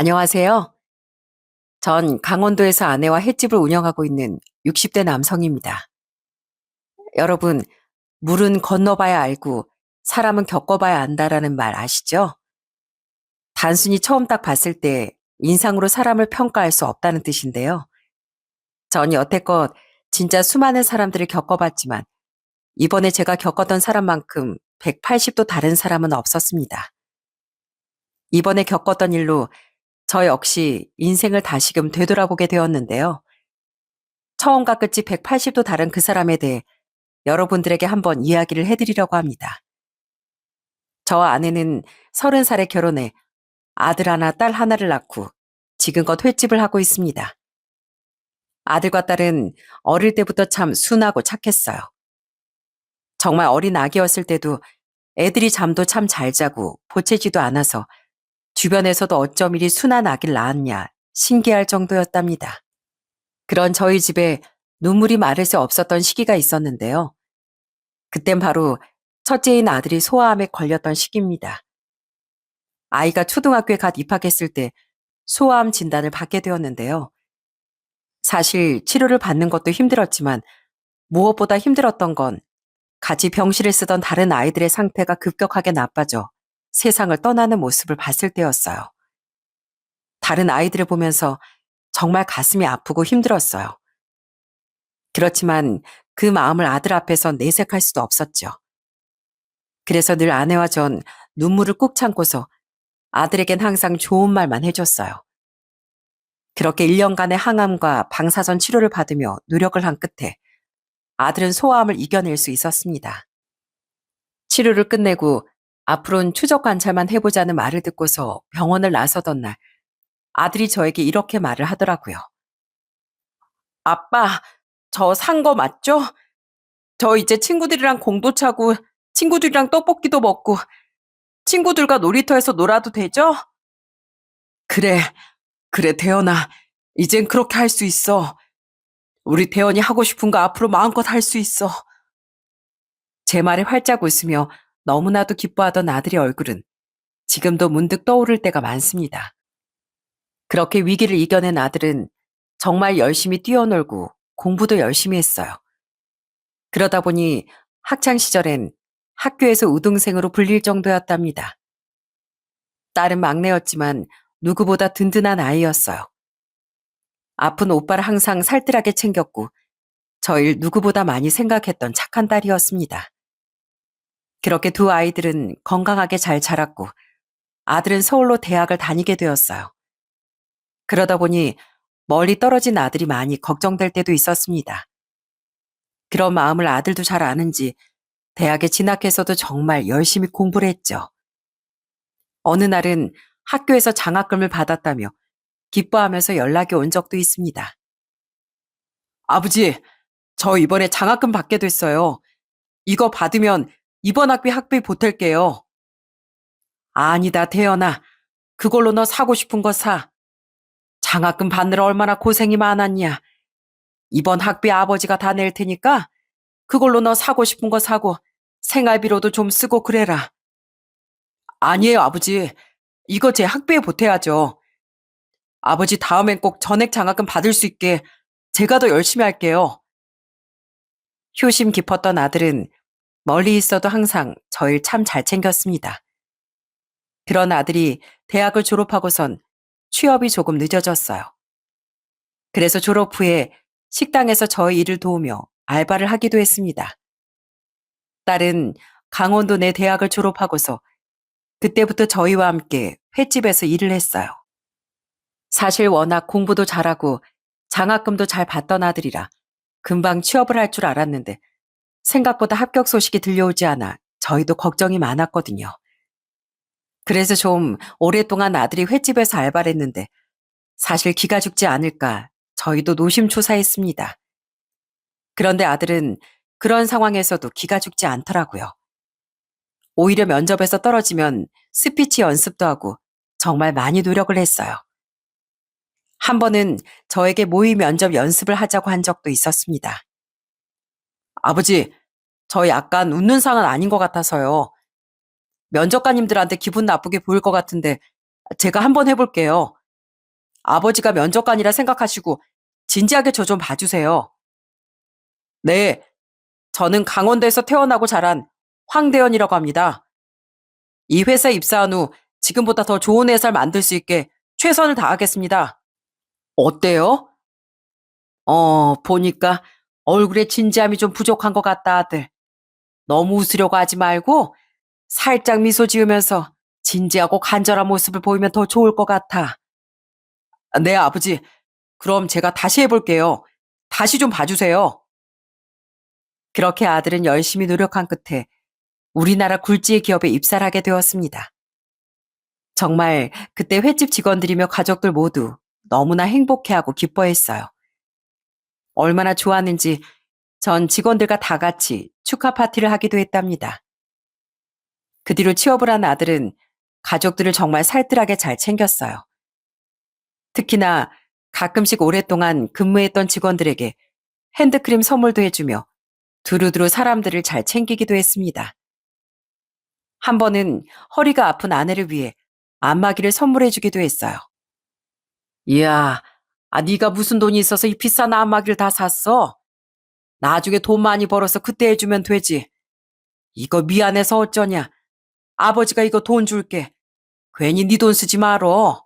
안녕하세요. 전 강원도에서 아내와 횟집을 운영하고 있는 60대 남성입니다. 여러분, 물은 건너봐야 알고 사람은 겪어봐야 안다라는 말 아시죠? 단순히 처음 딱 봤을 때 인상으로 사람을 평가할 수 없다는 뜻인데요. 전 여태껏 진짜 수많은 사람들을 겪어봤지만 이번에 제가 겪었던 사람만큼 180도 다른 사람은 없었습니다. 이번에 겪었던 일로 저 역시 인생을 다시금 되돌아보게 되었는데요. 처음과 끝이 180도 다른 그 사람에 대해 여러분들에게 한번 이야기를 해드리려고 합니다. 저와 아내는 30살에 결혼해 아들 하나, 딸 하나를 낳고 지금껏 횟집을 하고 있습니다. 아들과 딸은 어릴 때부터 참 순하고 착했어요. 정말 어린 아기였을 때도 애들이 잠도 참 잘 자고 보채지도 않아서 주변에서도 어쩜 이리 순한 아기를 낳았냐 신기할 정도였답니다. 그런 저희 집에 눈물이 마를 수 없었던 시기가 있었는데요. 그땐 바로 첫째인 아들이 소아암에 걸렸던 시기입니다. 아이가 초등학교에 갓 입학했을 때 소아암 진단을 받게 되었는데요. 사실 치료를 받는 것도 힘들었지만 무엇보다 힘들었던 건 같이 병실을 쓰던 다른 아이들의 상태가 급격하게 나빠져 세상을 떠나는 모습을 봤을 때였어요. 다른 아이들을 보면서 정말 가슴이 아프고 힘들었어요. 그렇지만 그 마음을 아들 앞에서 내색할 수도 없었죠. 그래서 늘 아내와 전 눈물을 꾹 참고서 아들에겐 항상 좋은 말만 해줬어요. 그렇게 1년간의 항암과 방사선 치료를 받으며 노력을 한 끝에 아들은 소아암을 이겨낼 수 있었습니다. 치료를 끝내고 앞으로는 추적 관찰만 해보자는 말을 듣고서 병원을 나서던 날 아들이 저에게 이렇게 말을 하더라고요. 아빠, 저 산 거 맞죠? 저 이제 친구들이랑 공도 차고 친구들이랑 떡볶이도 먹고 친구들과 놀이터에서 놀아도 되죠? 그래, 그래, 태연아. 이젠 그렇게 할 수 있어. 우리 태연이 하고 싶은 거 앞으로 마음껏 할 수 있어. 제 말에 활짝 웃으며 너무나도 기뻐하던 아들의 얼굴은 지금도 문득 떠오를 때가 많습니다. 그렇게 위기를 이겨낸 아들은 정말 열심히 뛰어놀고 공부도 열심히 했어요. 그러다 보니 학창 시절엔 학교에서 우등생으로 불릴 정도였답니다. 딸은 막내였지만 누구보다 든든한 아이였어요. 아픈 오빠를 항상 살뜰하게 챙겼고 저를 누구보다 많이 생각했던 착한 딸이었습니다. 그렇게 두 아이들은 건강하게 잘 자랐고 아들은 서울로 대학을 다니게 되었어요. 그러다 보니 멀리 떨어진 아들이 많이 걱정될 때도 있었습니다. 그런 마음을 아들도 잘 아는지 대학에 진학해서도 정말 열심히 공부를 했죠. 어느 날은 학교에서 장학금을 받았다며 기뻐하면서 연락이 온 적도 있습니다. 아버지, 저 이번에 장학금 받게 됐어요. 이거 받으면 이번 학기 학비 보탤게요. 아니다, 태연아. 그걸로 너 사고 싶은 거 사. 장학금 받느라 얼마나 고생이 많았냐. 이번 학비 아버지가 다 낼 테니까 그걸로 너 사고 싶은 거 사고 생활비로도 좀 쓰고 그래라. 아니에요, 아버지. 이거 제 학비에 보태야죠. 아버지 다음엔 꼭 전액 장학금 받을 수 있게 제가 더 열심히 할게요. 효심 깊었던 아들은 멀리 있어도 항상 저를 참 잘 챙겼습니다. 그런 아들이 대학을 졸업하고선 취업이 조금 늦어졌어요. 그래서 졸업 후에 식당에서 저의 일을 도우며 알바를 하기도 했습니다. 딸은 강원도 내 대학을 졸업하고서 그때부터 저희와 함께 횟집에서 일을 했어요. 사실 워낙 공부도 잘하고 장학금도 잘 받던 아들이라 금방 취업을 할 줄 알았는데 생각보다 합격 소식이 들려오지 않아 저희도 걱정이 많았거든요. 그래서 좀 오랫동안 아들이 횟집에서 알바를 했는데 사실 기가 죽지 않을까 저희도 노심초사했습니다. 그런데 아들은 그런 상황에서도 기가 죽지 않더라고요. 오히려 면접에서 떨어지면 스피치 연습도 하고 정말 많이 노력을 했어요. 한 번은 저에게 모의 면접 연습을 하자고 한 적도 있었습니다. 아버지, 저 약간 웃는 상은 아닌 것 같아서요. 면접관님들한테 기분 나쁘게 보일 것 같은데 제가 한번 해볼게요. 아버지가 면접관이라 생각하시고 진지하게 저 좀 봐주세요. 네, 저는 강원도에서 태어나고 자란 황대현이라고 합니다. 이 회사에 입사한 후 지금보다 더 좋은 회사를 만들 수 있게 최선을 다하겠습니다. 어때요? 보니까 얼굴에 진지함이 좀 부족한 것 같다, 아들. 너무 웃으려고 하지 말고 살짝 미소 지으면서 진지하고 간절한 모습을 보이면 더 좋을 것 같아. 네, 아버지. 그럼 제가 다시 해볼게요. 다시 좀 봐주세요. 그렇게 아들은 열심히 노력한 끝에 우리나라 굴지의 기업에 입사를 하게 되었습니다. 정말 그때 횟집 직원들이며 가족들 모두 너무나 행복해하고 기뻐했어요. 얼마나 좋았는지 전 직원들과 다 같이 축하 파티를 하기도 했답니다. 그 뒤로 취업을 한 아들은 가족들을 정말 살뜰하게 잘 챙겼어요. 특히나 가끔씩 오랫동안 근무했던 직원들에게 핸드크림 선물도 해주며 두루두루 사람들을 잘 챙기기도 했습니다. 한 번은 허리가 아픈 아내를 위해 안마기를 선물해주기도 했어요. 이야, 네가 무슨 돈이 있어서 이 비싼 안마기를 다 샀어? 나중에 돈 많이 벌어서 그때 해주면 되지. 이거 미안해서 어쩌냐. 아버지가 이거 돈 줄게. 괜히 네 돈 쓰지 말어.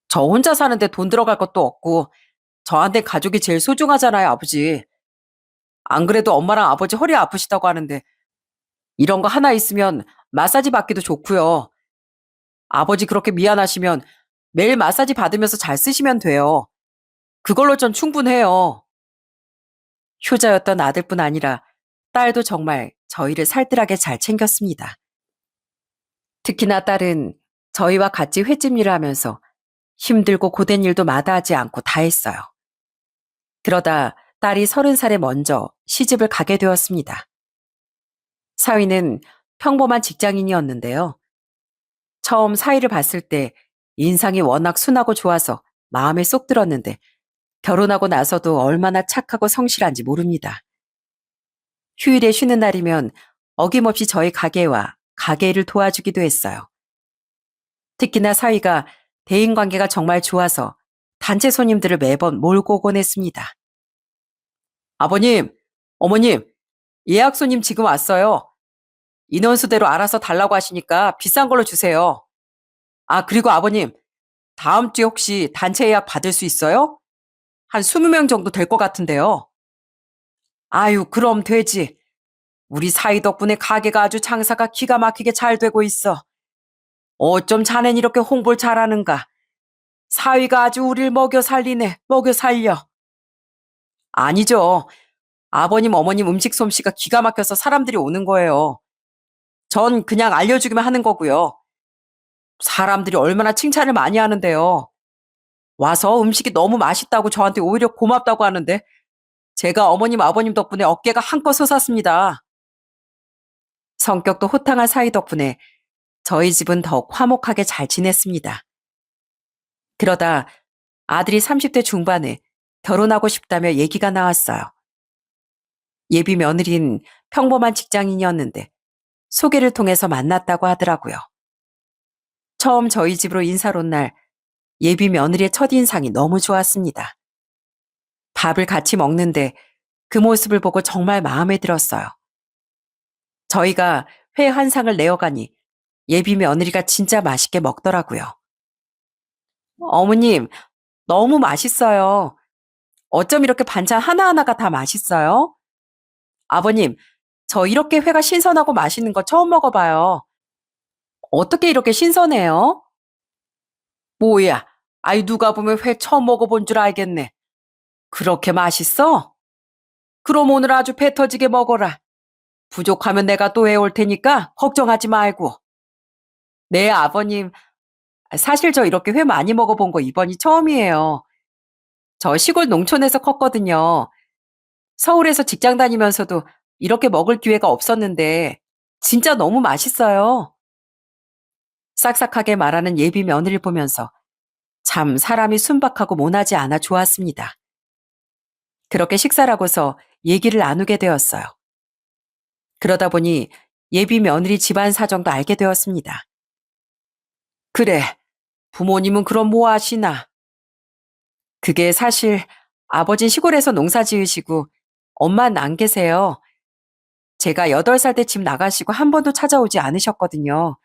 저 혼자 사는데 돈 들어갈 것도 없고 저한테 가족이 제일 소중하잖아요, 아버지. 안 그래도 엄마랑 아버지 허리 아프시다고 하는데 이런 거 하나 있으면 마사지 받기도 좋고요. 아버지 그렇게 미안하시면 매일 마사지 받으면서 잘 쓰시면 돼요. 그걸로 전 충분해요. 효자였던 아들뿐 아니라 딸도 정말 저희를 살뜰하게 잘 챙겼습니다. 특히나 딸은 저희와 같이 횟집 일을 하면서 힘들고 고된 일도 마다하지 않고 다 했어요. 그러다 딸이 30살에 먼저 시집을 가게 되었습니다. 사위는 평범한 직장인이었는데요. 처음 사위를 봤을 때 인상이 워낙 순하고 좋아서 마음에 쏙 들었는데 결혼하고 나서도 얼마나 착하고 성실한지 모릅니다. 휴일에 쉬는 날이면 어김없이 저희 가게와 가게 일을 도와주기도 했어요. 특히나 사위가 대인관계가 정말 좋아서 단체 손님들을 매번 몰고 오곤 했습니다. 아버님, 어머님, 예약 손님 지금 왔어요. 인원수대로 알아서 달라고 하시니까 비싼 걸로 주세요. 그리고 아버님, 다음 주에 혹시 단체 예약 받을 수 있어요? 한 20명 정도 될 것 같은데요. 아유, 그럼 되지. 우리 사이 덕분에 가게가 아주 장사가 기가 막히게 잘 되고 있어. 어쩜 자넨 이렇게 홍보를 잘하는가. 사위가 아주 우릴 먹여 살리네, 먹여 살려. 아니죠. 아버님, 어머님 음식 솜씨가 기가 막혀서 사람들이 오는 거예요. 전 그냥 알려주기만 하는 거고요. 사람들이 얼마나 칭찬을 많이 하는데요. 와서 음식이 너무 맛있다고 저한테 오히려 고맙다고 하는데 제가 어머님, 아버님 덕분에 어깨가 한껏 솟았습니다. 성격도 호탕한 사이 덕분에 저희 집은 더욱 화목하게 잘 지냈습니다. 그러다 아들이 30대 중반에 결혼하고 싶다며 얘기가 나왔어요. 예비 며느리는 평범한 직장인이었는데 소개를 통해서 만났다고 하더라고요. 처음 저희 집으로 인사를 온 날 예비 며느리의 첫인상이 너무 좋았습니다. 밥을 같이 먹는데 그 모습을 보고 정말 마음에 들었어요. 저희가 회 한 상을 내어가니 예비 며느리가 진짜 맛있게 먹더라고요. 어머님, 너무 맛있어요. 어쩜 이렇게 반찬 하나하나가 다 맛있어요? 아버님, 저 이렇게 회가 신선하고 맛있는 거 처음 먹어봐요. 어떻게 이렇게 신선해요? 뭐야, 누가 보면 회 처음 먹어본 줄 알겠네. 그렇게 맛있어? 그럼 오늘 아주 배 터지게 먹어라. 부족하면 내가 또 해올 테니까 걱정하지 말고. 네, 아버님. 사실 저 이렇게 회 많이 먹어본 거 이번이 처음이에요. 저 시골 농촌에서 컸거든요. 서울에서 직장 다니면서도 이렇게 먹을 기회가 없었는데 진짜 너무 맛있어요. 싹싹하게 말하는 예비 며느리를 보면서 참 사람이 순박하고 모나지 않아 좋았습니다. 그렇게 식사를 하고서 얘기를 나누게 되었어요. 그러다 보니 예비 며느리 집안 사정도 알게 되었습니다. 그래, 부모님은 그럼 뭐 하시나? 그게 사실 아버진 시골에서 농사 지으시고 엄마는 안 계세요. 제가 8살 때 집 나가시고 한 번도 찾아오지 않으셨거든요.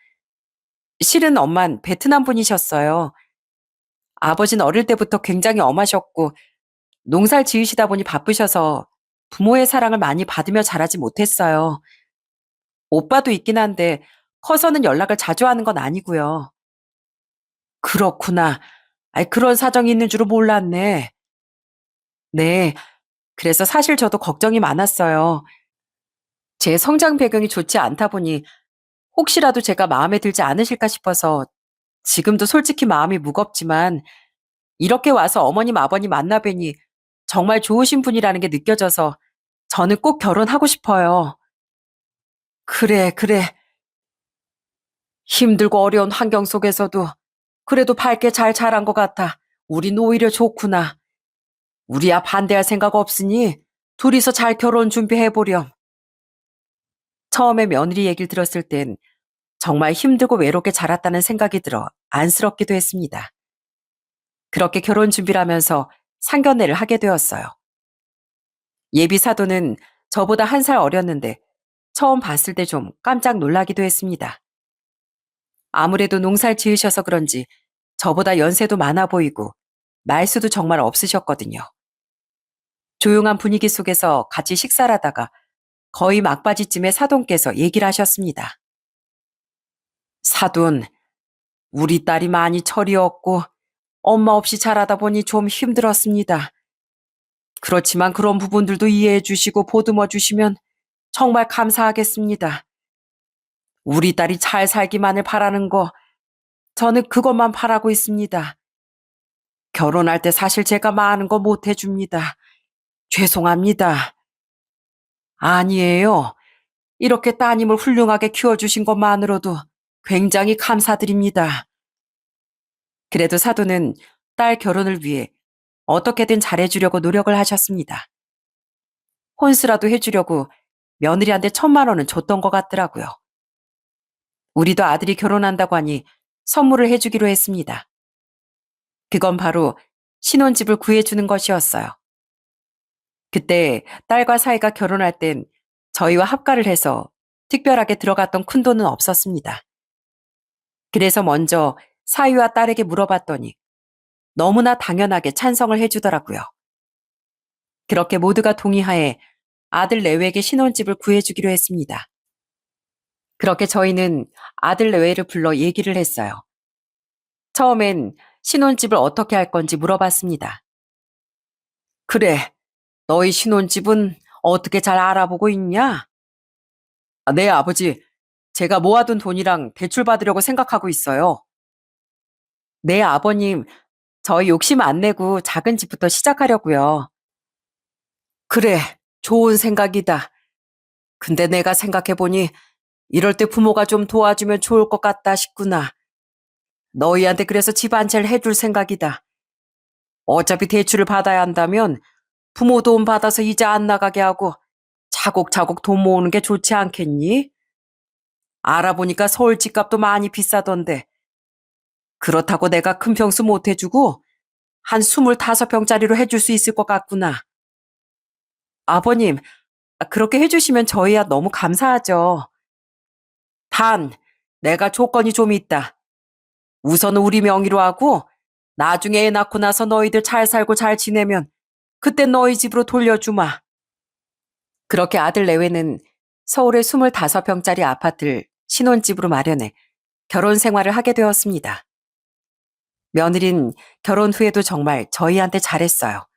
실은 엄만 베트남 분이셨어요. 아버지는 어릴 때부터 굉장히 엄하셨고 농사를 지으시다 보니 바쁘셔서 부모의 사랑을 많이 받으며 자라지 못했어요. 오빠도 있긴 한데 커서는 연락을 자주 하는 건 아니고요. 그렇구나. 아이, 그런 사정이 있는 줄은 몰랐네. 네. 그래서 사실 저도 걱정이 많았어요. 제 성장 배경이 좋지 않다 보니 혹시라도 제가 마음에 들지 않으실까 싶어서 지금도 솔직히 마음이 무겁지만 이렇게 와서 어머님, 아버님 만나 뵈니 정말 좋으신 분이라는 게 느껴져서 저는 꼭 결혼하고 싶어요. 그래, 그래. 힘들고 어려운 환경 속에서도 그래도 밝게 잘 자란 것 같아. 우린 오히려 좋구나. 우리야 반대할 생각 없으니 둘이서 잘 결혼 준비해보렴. 처음에 며느리 얘기를 들었을 땐 정말 힘들고 외롭게 자랐다는 생각이 들어 안쓰럽기도 했습니다. 그렇게 결혼 준비를 하면서 상견례를 하게 되었어요. 예비 사도는 저보다 1살 어렸는데 처음 봤을 때 좀 깜짝 놀라기도 했습니다. 아무래도 농사를 지으셔서 그런지 저보다 연세도 많아 보이고 말수도 정말 없으셨거든요. 조용한 분위기 속에서 같이 식사를 하다가 거의 막바지쯤에 사돈께서 얘기를 하셨습니다. 사돈, 우리 딸이 많이 철이 없고 엄마 없이 자라다 보니 좀 힘들었습니다. 그렇지만 그런 부분들도 이해해 주시고 보듬어 주시면 정말 감사하겠습니다. 우리 딸이 잘 살기만을 바라는 거, 저는 그것만 바라고 있습니다. 결혼할 때 사실 제가 많은 거 못 해줍니다. 죄송합니다. 아니에요. 이렇게 따님을 훌륭하게 키워주신 것만으로도 굉장히 감사드립니다. 그래도 사도는 딸 결혼을 위해 어떻게든 잘해주려고 노력을 하셨습니다. 혼수라도 해주려고 며느리한테 1,000만 원은 줬던 것 같더라고요. 우리도 아들이 결혼한다고 하니 선물을 해주기로 했습니다. 그건 바로 신혼집을 구해주는 것이었어요. 그때 딸과 사이가 결혼할 땐 저희와 합가를 해서 특별하게 들어갔던 큰돈은 없었습니다. 그래서 먼저 사위와 딸에게 물어봤더니 너무나 당연하게 찬성을 해주더라고요. 그렇게 모두가 동의하에 아들 내외에게 신혼집을 구해주기로 했습니다. 그렇게 저희는 아들 내외를 불러 얘기를 했어요. 처음엔 신혼집을 어떻게 할 건지 물어봤습니다. 그래, 너희 신혼집은 어떻게 잘 알아보고 있냐? 네, 아버지. 제가 모아둔 돈이랑 대출 받으려고 생각하고 있어요. 네, 아버님. 저희 욕심 안 내고 작은 집부터 시작하려고요. 그래, 좋은 생각이다. 근데 내가 생각해보니 이럴 때 부모가 좀 도와주면 좋을 것 같다 싶구나. 너희한테 그래서 집 한 채를 해줄 생각이다. 어차피 대출을 받아야 한다면 부모 도움 받아서 이자 안 나가게 하고 차곡차곡 돈 모으는 게 좋지 않겠니? 알아보니까 서울 집값도 많이 비싸던데 그렇다고 내가 큰 평수 못 해주고 한 25평짜리로 해줄 수 있을 것 같구나. 아버님, 그렇게 해주시면 저희야 너무 감사하죠. 단, 내가 조건이 좀 있다. 우선은 우리 명의로 하고 나중에 애 낳고 나서 너희들 잘 살고 잘 지내면 그때 너희 집으로 돌려주마. 그렇게 아들 내외는 서울의 25평짜리 아파트를 신혼집으로 마련해 결혼 생활을 하게 되었습니다. 며느린 결혼 후에도 정말 저희한테 잘했어요.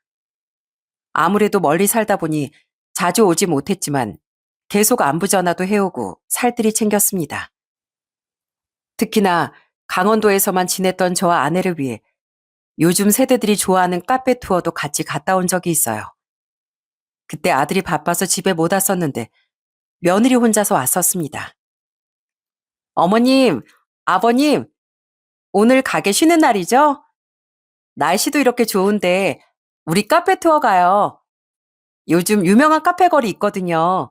아무래도 멀리 살다 보니 자주 오지 못했지만 계속 안부 전화도 해오고 살뜰히 챙겼습니다. 특히나 강원도에서만 지냈던 저와 아내를 위해 요즘 세대들이 좋아하는 카페 투어도 같이 갔다 온 적이 있어요. 그때 아들이 바빠서 집에 못 왔었는데 며느리 혼자서 왔었습니다. 어머님, 아버님, 오늘 가게 쉬는 날이죠? 날씨도 이렇게 좋은데 우리 카페 투어 가요. 요즘 유명한 카페 거리 있거든요.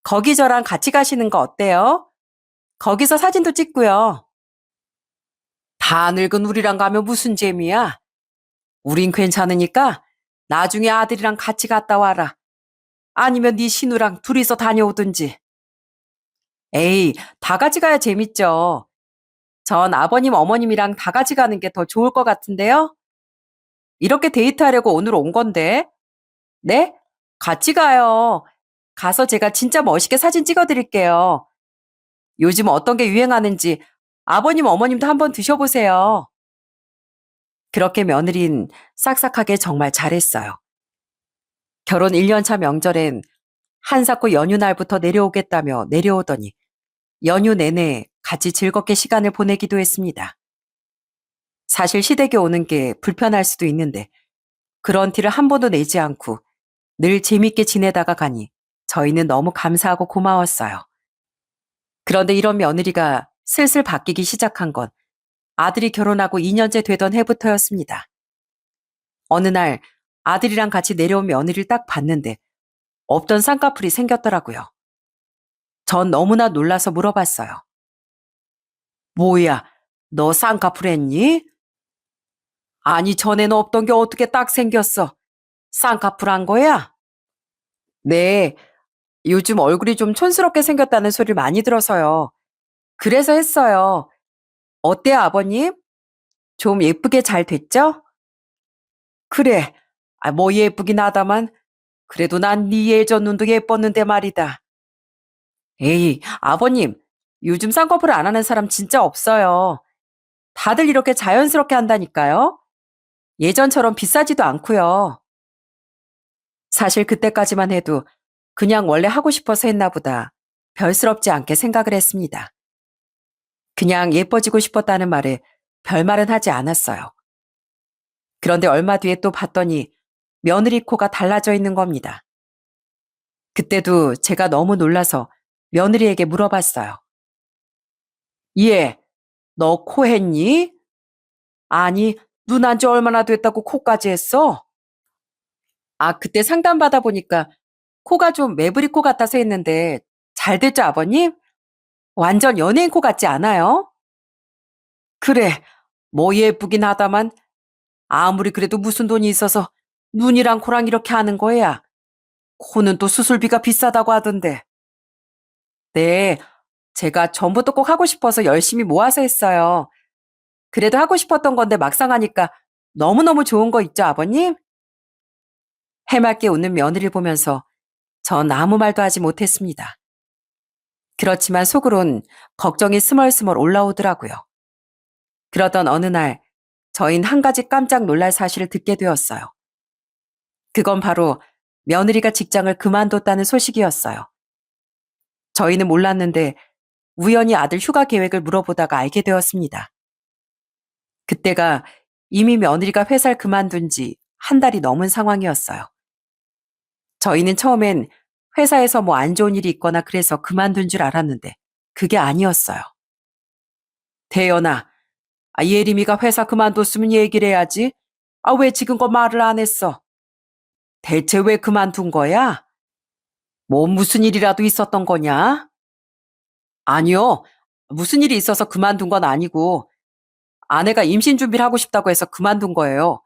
거기 저랑 같이 가시는 거 어때요? 거기서 사진도 찍고요. 다 늙은 우리랑 가면 무슨 재미야? 우린 괜찮으니까 나중에 아들이랑 같이 갔다 와라. 아니면 네 신우랑 둘이서 다녀오든지. 에이, 다 같이 가야 재밌죠. 전 아버님, 어머님이랑 다 같이 가는 게 더 좋을 것 같은데요? 이렇게 데이트하려고 오늘 온 건데. 네? 같이 가요. 가서 제가 진짜 멋있게 사진 찍어드릴게요. 요즘 어떤 게 유행하는지 아버님, 어머님도 한번 드셔보세요. 그렇게 며느린 싹싹하게 정말 잘했어요. 결혼 1년 차 명절엔 한사코 연휴 날부터 내려오겠다며 내려오더니 연휴 내내 같이 즐겁게 시간을 보내기도 했습니다. 사실 시댁에 오는 게 불편할 수도 있는데 그런 티를 한 번도 내지 않고 늘 재밌게 지내다가 가니 저희는 너무 감사하고 고마웠어요. 그런데 이런 며느리가 슬슬 바뀌기 시작한 건 아들이 결혼하고 2년째 되던 해부터였습니다. 어느 날 아들이랑 같이 내려온 며느리를 딱 봤는데 없던 쌍꺼풀이 생겼더라고요. 전 너무나 놀라서 물어봤어요. 뭐야, 너 쌍꺼풀 했니? 아니, 전에는 없던 게 어떻게 딱 생겼어? 쌍꺼풀 한 거야? 네, 요즘 얼굴이 좀 촌스럽게 생겼다는 소리를 많이 들어서요. 그래서 했어요. 어때요, 아버님? 좀 예쁘게 잘 됐죠? 그래, 뭐 예쁘긴 하다만 그래도 난 네 예전 눈도 예뻤는데 말이다. 에이, 아버님, 요즘 쌍꺼풀 안 하는 사람 진짜 없어요. 다들 이렇게 자연스럽게 한다니까요. 예전처럼 비싸지도 않고요. 사실 그때까지만 해도 그냥 원래 하고 싶어서 했나 보다. 별스럽지 않게 생각을 했습니다. 그냥 예뻐지고 싶었다는 말에 별말은 하지 않았어요. 그런데 얼마 뒤에 또 봤더니 며느리 코가 달라져 있는 겁니다. 그때도 제가 너무 놀라서 며느리에게 물어봤어요. 얘, 너 코 했니? 아니, 눈 안 지 얼마나 됐다고 코까지 했어? 그때 상담받아 보니까 코가 좀 매부리 코 같아서 했는데 잘 됐죠, 아버님? 완전 연예인 코 같지 않아요? 그래, 뭐 예쁘긴 하다만 아무리 그래도 무슨 돈이 있어서 눈이랑 코랑 이렇게 하는 거야. 코는 또 수술비가 비싸다고 하던데. 네, 제가 전부터 꼭 하고 싶어서 열심히 모아서 했어요. 그래도 하고 싶었던 건데 막상 하니까 너무너무 좋은 거 있죠, 아버님? 해맑게 웃는 며느리를 보면서 전 아무 말도 하지 못했습니다. 그렇지만 속으론 걱정이 스멀스멀 올라오더라고요. 그러던 어느 날 저희는 한 가지 깜짝 놀랄 사실을 듣게 되었어요. 그건 바로 며느리가 직장을 그만뒀다는 소식이었어요. 저희는 몰랐는데 우연히 아들 휴가 계획을 물어보다가 알게 되었습니다. 그때가 이미 며느리가 회사를 그만둔 지 한 달이 넘은 상황이었어요. 저희는 처음엔 회사에서 뭐 안 좋은 일이 있거나 그래서 그만둔 줄 알았는데 그게 아니었어요. 대연아, 예림이가 회사 그만뒀으면 얘기를 해야지. 왜 지금껏 말을 안 했어? 대체 왜 그만둔 거야? 뭐 무슨 일이라도 있었던 거냐? 아니요. 무슨 일이 있어서 그만둔 건 아니고 아내가 임신 준비를 하고 싶다고 해서 그만둔 거예요.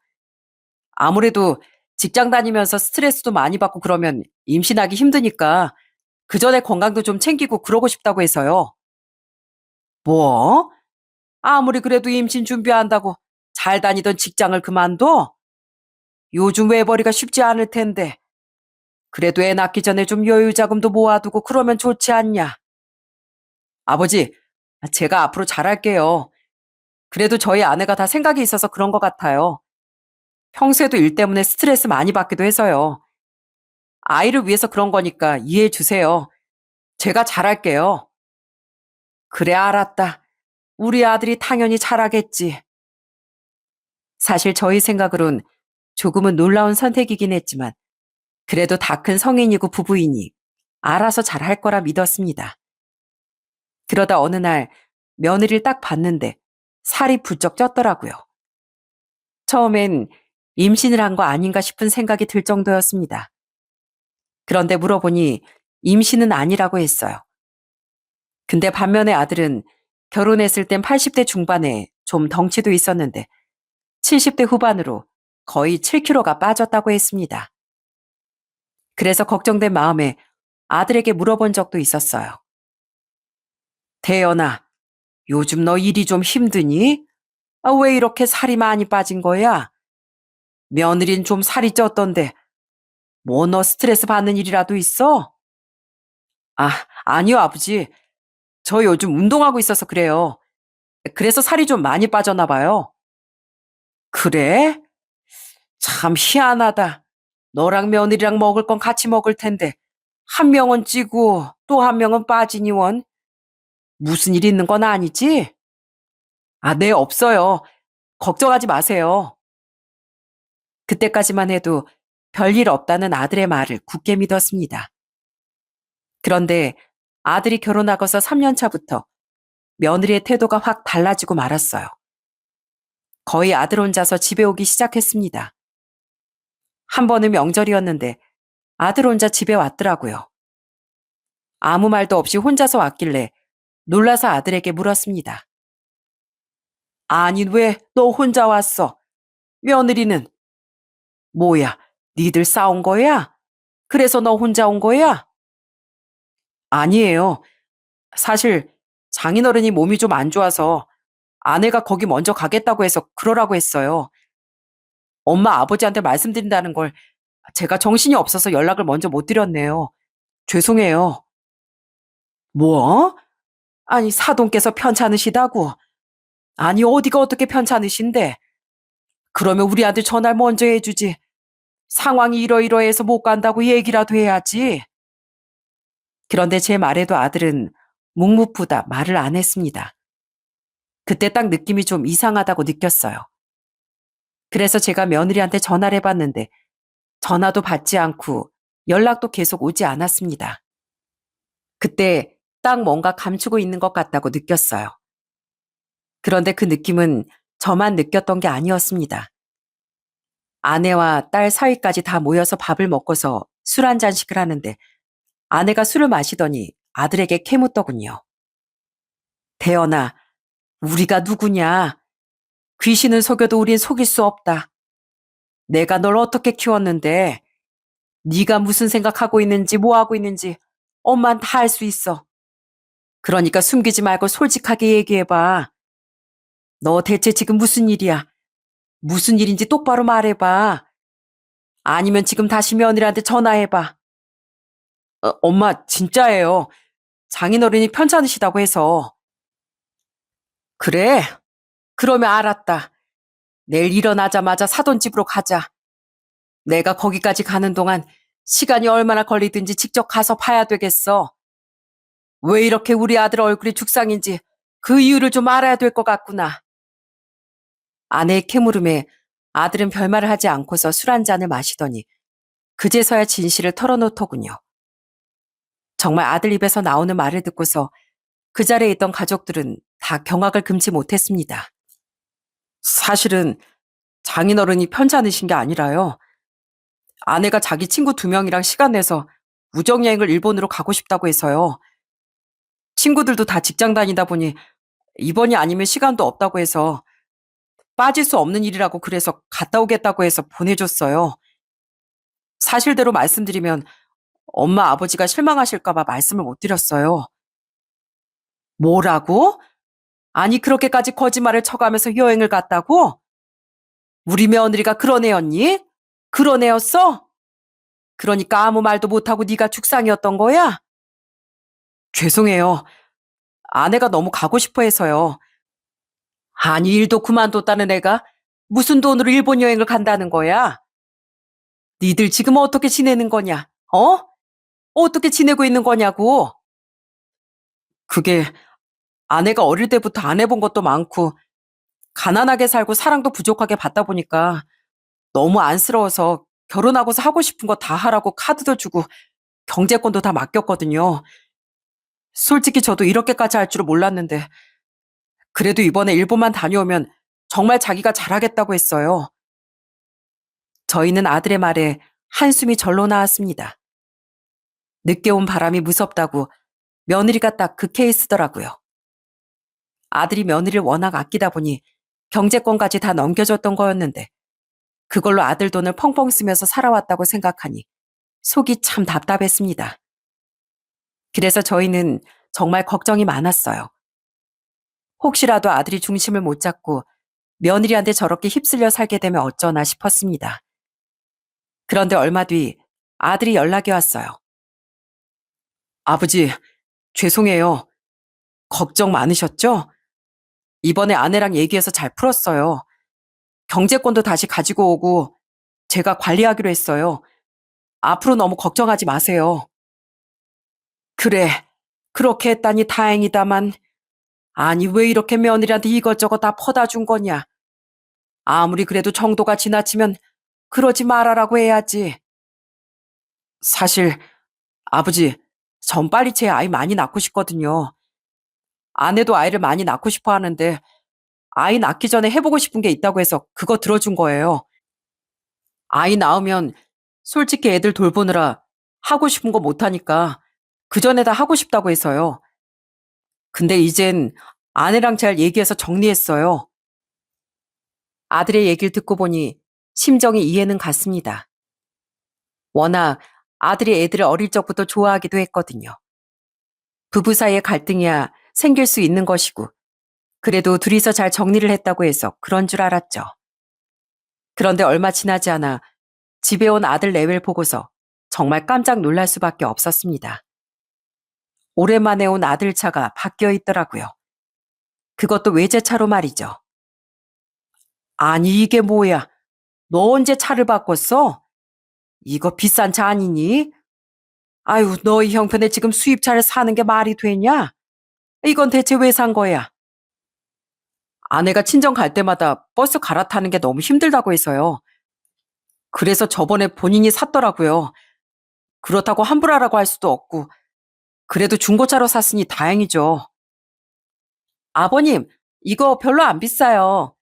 아무래도 직장 다니면서 스트레스도 많이 받고 그러면 임신하기 힘드니까 그 전에 건강도 좀 챙기고 그러고 싶다고 해서요. 뭐? 아무리 그래도 임신 준비한다고 잘 다니던 직장을 그만둬? 요즘 외벌이가 쉽지 않을 텐데. 그래도 애 낳기 전에 좀 여유 자금도 모아두고 그러면 좋지 않냐? 아버지, 제가 앞으로 잘할게요. 그래도 저희 아내가 다 생각이 있어서 그런 것 같아요. 평소에도 일 때문에 스트레스 많이 받기도 해서요. 아이를 위해서 그런 거니까 이해해 주세요. 제가 잘할게요. 그래, 알았다. 우리 아들이 당연히 잘하겠지. 사실 저희 생각으론 조금은 놀라운 선택이긴 했지만 그래도 다 큰 성인이고 부부이니 알아서 잘할 거라 믿었습니다. 그러다 어느 날 며느리를 딱 봤는데 살이 부쩍 쪘더라고요. 처음엔 임신을 한 거 아닌가 싶은 생각이 들 정도였습니다. 그런데 물어보니 임신은 아니라고 했어요. 근데 반면에 아들은 결혼했을 땐 80대 중반에 좀 덩치도 있었는데 70대 후반으로 거의 7kg가 빠졌다고 했습니다. 그래서 걱정된 마음에 아들에게 물어본 적도 있었어요. 태연아, 요즘 너 일이 좀 힘드니? 왜 이렇게 살이 많이 빠진 거야? 며느린 좀 살이 쪘던데 뭐 너 스트레스 받는 일이라도 있어? 아, 아니요, 아버지. 저 요즘 운동하고 있어서 그래요. 그래서 살이 좀 많이 빠졌나 봐요. 그래? 참 희한하다. 너랑 며느리랑 먹을 건 같이 먹을 텐데 한 명은 찌고 또 한 명은 빠지니 원. 무슨 일 있는 건 아니지? 아, 네, 없어요. 걱정하지 마세요. 그때까지만 해도 별일 없다는 아들의 말을 굳게 믿었습니다. 그런데 아들이 결혼하고서 3년 차부터 며느리의 태도가 확 달라지고 말았어요. 거의 아들 혼자서 집에 오기 시작했습니다. 한 번은 명절이었는데 아들 혼자 집에 왔더라고요. 아무 말도 없이 혼자서 왔길래 놀라서 아들에게 물었습니다. 아니, 왜 너 혼자 왔어? 며느리는? 뭐야, 니들 싸운 거야? 그래서 너 혼자 온 거야? 아니에요. 사실 장인어른이 몸이 좀 안 좋아서 아내가 거기 먼저 가겠다고 해서 그러라고 했어요. 엄마 아버지한테 말씀드린다는 걸 제가 정신이 없어서 연락을 먼저 못 드렸네요. 죄송해요. 뭐? 아니, 사돈께서 편찮으시다고? 아니, 어디가 어떻게 편찮으신데? 그러면 우리 아들 전화를 먼저 해주지. 상황이 이러이러해서 못 간다고 얘기라도 해야지. 그런데 제 말에도 아들은 묵묵부답 말을 안 했습니다. 그때 딱 느낌이 좀 이상하다고 느꼈어요. 그래서 제가 며느리한테 전화를 해봤는데 전화도 받지 않고 연락도 계속 오지 않았습니다. 그때 딱 뭔가 감추고 있는 것 같다고 느꼈어요. 그런데 그 느낌은 저만 느꼈던 게 아니었습니다. 아내와 딸 사위까지 다 모여서 밥을 먹고서 술 한 잔씩을 하는데 아내가 술을 마시더니 아들에게 캐묻더군요. 대연아, 우리가 누구냐? 귀신을 속여도 우린 속일 수 없다. 내가 널 어떻게 키웠는데 네가 무슨 생각하고 있는지 뭐 하고 있는지 엄만 다 알 수 있어. 그러니까 숨기지 말고 솔직하게 얘기해봐. 너 대체 지금 무슨 일이야? 무슨 일인지 똑바로 말해봐. 아니면 지금 다시 며느리한테 전화해봐. 엄마, 진짜예요. 장인어른이 편찮으시다고 해서. 그래? 그러면 알았다. 내일 일어나자마자 사돈집으로 가자. 내가 거기까지 가는 동안 시간이 얼마나 걸리든지 직접 가서 봐야 되겠어. 왜 이렇게 우리 아들 얼굴이 죽상인지 그 이유를 좀 알아야 될 것 같구나. 아내의 캐물음에 아들은 별말을 하지 않고서 술 한 잔을 마시더니 그제서야 진실을 털어놓더군요. 정말 아들 입에서 나오는 말을 듣고서 그 자리에 있던 가족들은 다 경악을 금치 못했습니다. 사실은 장인어른이 편찮으신 게 아니라요. 아내가 자기 친구 2명이랑 시간 내서 우정여행을 일본으로 가고 싶다고 해서요. 친구들도 다 직장 다니다 보니 이번이 아니면 시간도 없다고 해서 빠질 수 없는 일이라고 그래서 갔다 오겠다고 해서 보내줬어요. 사실대로 말씀드리면 엄마 아버지가 실망하실까봐 말씀을 못 드렸어요. 뭐라고? 아니 그렇게까지 거짓말을 쳐가면서 여행을 갔다고? 우리 며느리가 그런 애였니? 그런 애였어? 그러니까 아무 말도 못하고 네가 죽상이었던 거야? 죄송해요. 아내가 너무 가고 싶어 해서요. 아니 일도 그만뒀다는 애가 무슨 돈으로 일본 여행을 간다는 거야? 니들 지금 어떻게 지내는 거냐? 어? 어떻게 지내고 있는 거냐고? 그게 아내가 어릴 때부터 안 해본 것도 많고 가난하게 살고 사랑도 부족하게 받다 보니까 너무 안쓰러워서 결혼하고서 하고 싶은 거 다 하라고 카드도 주고 경제권도 다 맡겼거든요. 솔직히 저도 이렇게까지 할 줄은 몰랐는데 그래도 이번에 일본만 다녀오면 정말 자기가 잘하겠다고 했어요. 저희는 아들의 말에 한숨이 절로 나왔습니다. 늦게 온 바람이 무섭다고 며느리가 딱 그 케이스더라고요. 아들이 며느리를 워낙 아끼다 보니 경제권까지 다 넘겨줬던 거였는데 그걸로 아들 돈을 펑펑 쓰면서 살아왔다고 생각하니 속이 참 답답했습니다. 그래서 저희는 정말 걱정이 많았어요. 혹시라도 아들이 중심을 못 잡고 며느리한테 저렇게 휩쓸려 살게 되면 어쩌나 싶었습니다. 그런데 얼마 뒤 아들이 연락이 왔어요. 아버지, 죄송해요. 걱정 많으셨죠? 이번에 아내랑 얘기해서 잘 풀었어요. 경제권도 다시 가지고 오고 제가 관리하기로 했어요. 앞으로 너무 걱정하지 마세요. 그래, 그렇게 했다니 다행이다만, 아니 왜 이렇게 며느리한테 이것저것 다 퍼다 준 거냐? 아무리 그래도 정도가 지나치면 그러지 말아라고 해야지. 사실 아버지, 전 빨리 제 아이 많이 낳고 싶거든요. 아내도 아이를 많이 낳고 싶어 하는데 아이 낳기 전에 해보고 싶은 게 있다고 해서 그거 들어준 거예요. 아이 낳으면 솔직히 애들 돌보느라 하고 싶은 거 못하니까 그 전에 다 하고 싶다고 해서요. 근데 이젠 아내랑 잘 얘기해서 정리했어요. 아들의 얘기를 듣고 보니 심정이 이해는 갔습니다. 워낙 아들이 애들을 어릴 적부터 좋아하기도 했거든요. 부부 사이의 갈등이야 생길 수 있는 것이고, 그래도 둘이서 잘 정리를 했다고 해서 그런 줄 알았죠. 그런데 얼마 지나지 않아 집에 온 아들 내외를 보고서 정말 깜짝 놀랄 수밖에 없었습니다. 오랜만에 온 아들 차가 바뀌어 있더라고요. 그것도 외제차로 말이죠. 아니 이게 뭐야? 너 언제 차를 바꿨어? 이거 비싼 차 아니니? 아유, 너희 형편에 지금 수입차를 사는 게 말이 되냐? 이건 대체 왜 산 거야? 아내가 친정 갈 때마다 버스 갈아타는 게 너무 힘들다고 해서요. 그래서 저번에 본인이 샀더라고요. 그렇다고 환불하라고 할 수도 없고, 그래도 중고차로 샀으니 다행이죠. 아버님, 이거 별로 안 비싸요.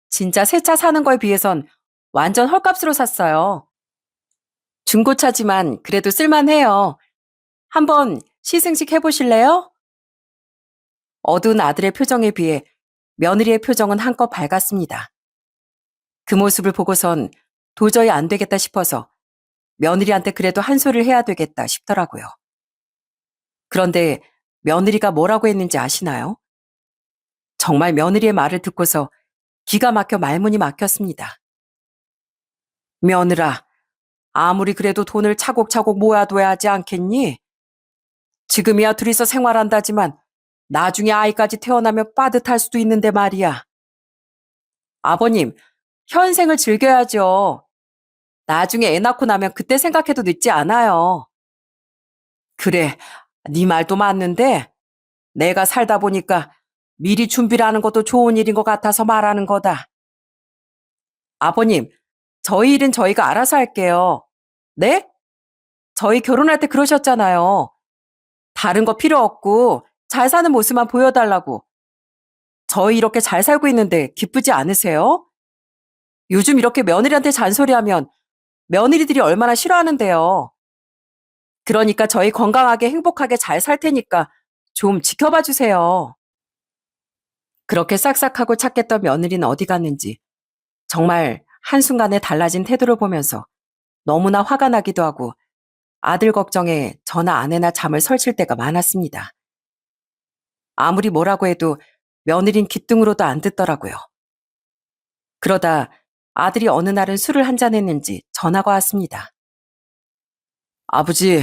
진짜 새 차 사는 거에 비해선 완전 헐값으로 샀어요. 중고차지만 그래도 쓸만해요. 한번 시승식 해보실래요? 어두운 아들의 표정에 비해 며느리의 표정은 한껏 밝았습니다. 그 모습을 보고선 도저히 안 되겠다 싶어서 며느리한테 그래도 한 소리를 해야 되겠다 싶더라고요. 그런데 며느리가 뭐라고 했는지 아시나요? 정말 며느리의 말을 듣고서 기가 막혀 말문이 막혔습니다. 며느라, 아무리 그래도 돈을 차곡차곡 모아둬야 하지 않겠니? 지금이야 둘이서 생활한다지만 나중에 아이까지 태어나면 빠듯할 수도 있는데 말이야. 아버님, 현생을 즐겨야죠. 나중에 애 낳고 나면 그때 생각해도 늦지 않아요. 그래, 네 말도 맞는데 내가 살다 보니까 미리 준비를 하는 것도 좋은 일인 것 같아서 말하는 거다. 아버님, 저희 일은 저희가 알아서 할게요. 네? 저희 결혼할 때 그러셨잖아요. 다른 거 필요 없고 잘 사는 모습만 보여달라고. 저희 이렇게 잘 살고 있는데 기쁘지 않으세요? 요즘 이렇게 며느리한테 잔소리하면 며느리들이 얼마나 싫어하는데요. 그러니까 저희 건강하게 행복하게 잘 살 테니까 좀 지켜봐 주세요. 그렇게 싹싹하고 착했던 며느리는 어디 갔는지 정말 한순간에 달라진 태도를 보면서 너무나 화가 나기도 하고 아들 걱정에 저나 아내나 잠을 설칠 때가 많았습니다. 아무리 뭐라고 해도 며느린 귓등으로도 안 듣더라고요. 그러다 아들이 어느 날은 술을 한잔 했는지 전화가 왔습니다. 아버지,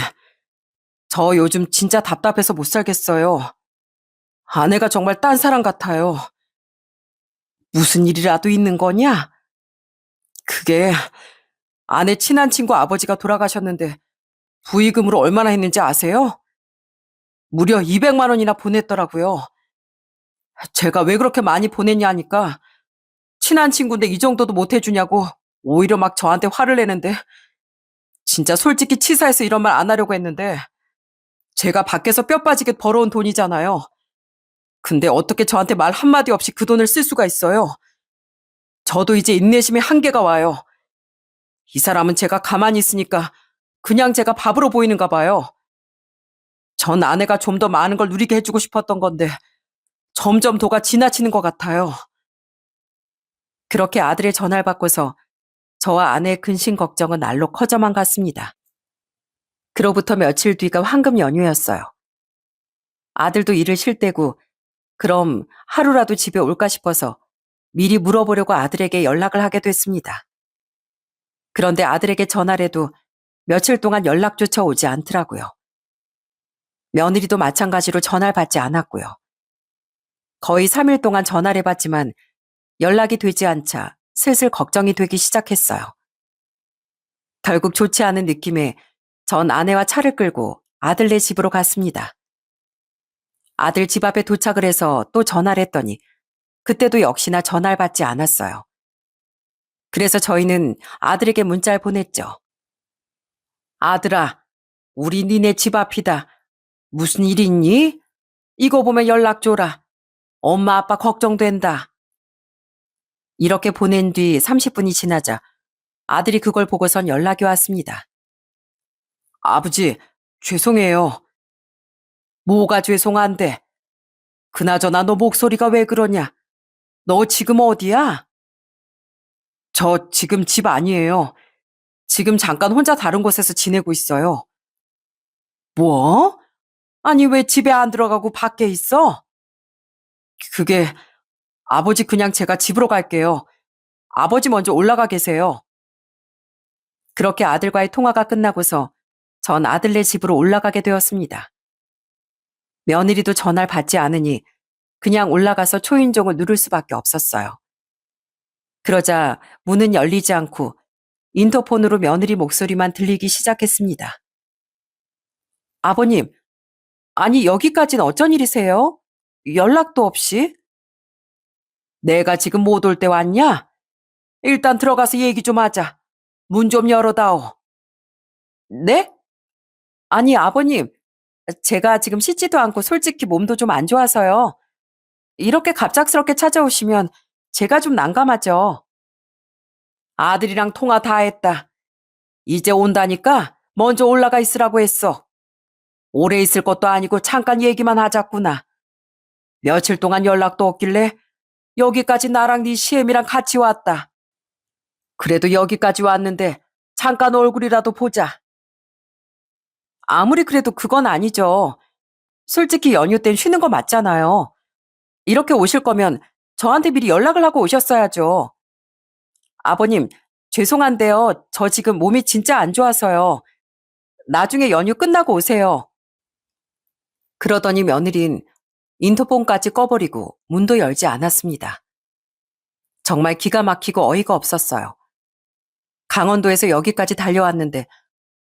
저 요즘 진짜 답답해서 못 살겠어요. 아내가 정말 딴 사람 같아요. 무슨 일이라도 있는 거냐? 그게 아내 친한 친구 아버지가 돌아가셨는데 부의금으로 얼마나 했는지 아세요? 무려 200만 원이나 보냈더라고요. 제가 왜 그렇게 많이 보냈냐 하니까 친한 친구인데 이 정도도 못 해주냐고 오히려 막 저한테 화를 내는데 진짜 솔직히 치사해서 이런 말 안 하려고 했는데 제가 밖에서 뼈 빠지게 벌어온 돈이잖아요. 근데 어떻게 저한테 말 한마디 없이 그 돈을 쓸 수가 있어요? 저도 이제 인내심의 한계가 와요. 이 사람은 제가 가만히 있으니까 그냥 제가 밥으로 보이는가 봐요. 전 아내가 좀 더 많은 걸 누리게 해주고 싶었던 건데 점점 도가 지나치는 것 같아요. 그렇게 아들의 전화를 받고서 저와 아내의 근심 걱정은 날로 커져만 갔습니다. 그로부터 며칠 뒤가 황금 연휴였어요. 아들도 일을 쉴 때고 그럼 하루라도 집에 올까 싶어서 미리 물어보려고 아들에게 연락을 하게 됐습니다. 그런데 아들에게 전화를 해도 며칠 동안 연락조차 오지 않더라고요. 며느리도 마찬가지로 전화를 받지 않았고요. 거의 3일 동안 전화를 해봤지만 연락이 되지 않자 슬슬 걱정이 되기 시작했어요. 결국 좋지 않은 느낌에 전 아내와 차를 끌고 아들네 집으로 갔습니다. 아들 집 앞에 도착을 해서 또 전화를 했더니 그때도 역시나 전화를 받지 않았어요. 그래서 저희는 아들에게 문자를 보냈죠. 아들아, 우리 니네 집 앞이다. 무슨 일 있니? 이거 보면 연락 줘라. 엄마 아빠 걱정된다. 이렇게 보낸 뒤 30분이 지나자 아들이 그걸 보고선 연락이 왔습니다. 아버지, 죄송해요. 뭐가 죄송한데? 그나저나 너 목소리가 왜 그러냐? 너 지금 어디야? 저 지금 집 아니에요. 지금 잠깐 혼자 다른 곳에서 지내고 있어요. 뭐? 아니, 왜 집에 안 들어가고 밖에 있어? 그게, 아버지 그냥 제가 집으로 갈게요. 아버지 먼저 올라가 계세요. 그렇게 아들과의 통화가 끝나고서 전 아들네 집으로 올라가게 되었습니다. 며느리도 전화를 받지 않으니 그냥 올라가서 초인종을 누를 수밖에 없었어요. 그러자 문은 열리지 않고 인터폰으로 며느리 목소리만 들리기 시작했습니다. 아버님, 아니 여기까지는 어쩐 일이세요? 연락도 없이? 내가 지금 못 올 때 왔냐? 일단 들어가서 얘기 좀 하자. 문 좀 열어다오. 네? 아니 아버님, 제가 지금 씻지도 않고 솔직히 몸도 좀 안 좋아서요. 이렇게 갑작스럽게 찾아오시면 제가 좀 난감하죠. 아들이랑 통화 다 했다. 이제 온다니까 먼저 올라가 있으라고 했어. 오래 있을 것도 아니고 잠깐 얘기만 하자꾸나. 며칠 동안 연락도 없길래 여기까지 나랑 네 시엠이랑 같이 왔다. 그래도 여기까지 왔는데 잠깐 얼굴이라도 보자. 아무리 그래도 그건 아니죠. 솔직히 연휴 땐 쉬는 거 맞잖아요. 이렇게 오실 거면 저한테 미리 연락을 하고 오셨어야죠. 아버님, 죄송한데요. 저 지금 몸이 진짜 안 좋아서요. 나중에 연휴 끝나고 오세요. 그러더니 며느린 인터폰까지 꺼버리고 문도 열지 않았습니다. 정말 기가 막히고 어이가 없었어요. 강원도에서 여기까지 달려왔는데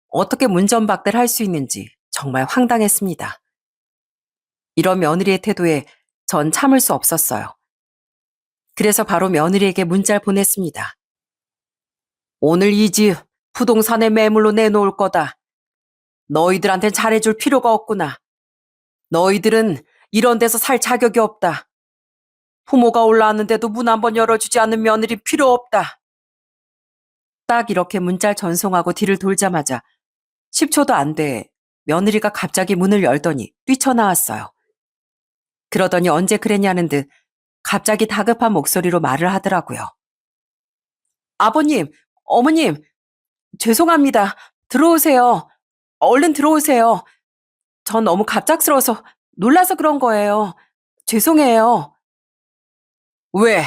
어떻게 문전박대를 할 수 있는지 정말 황당했습니다. 이런 며느리의 태도에 전 참을 수 없었어요. 그래서 바로 며느리에게 문자를 보냈습니다. 오늘 이 집 부동산에 매물로 내놓을 거다. 너희들한텐 잘해줄 필요가 없구나. 너희들은 이런 데서 살 자격이 없다. 부모가 올라왔는데도 문 한번 열어주지 않는 며느리 필요 없다. 딱 이렇게 문자를 전송하고 뒤를 돌자마자 10초도 안 돼 며느리가 갑자기 문을 열더니 뛰쳐나왔어요. 그러더니 언제 그랬냐는 듯 갑자기 다급한 목소리로 말을 하더라고요. 아버님, 어머님, 죄송합니다. 들어오세요. 얼른 들어오세요. 전 너무 갑작스러워서 놀라서 그런 거예요. 죄송해요. 왜?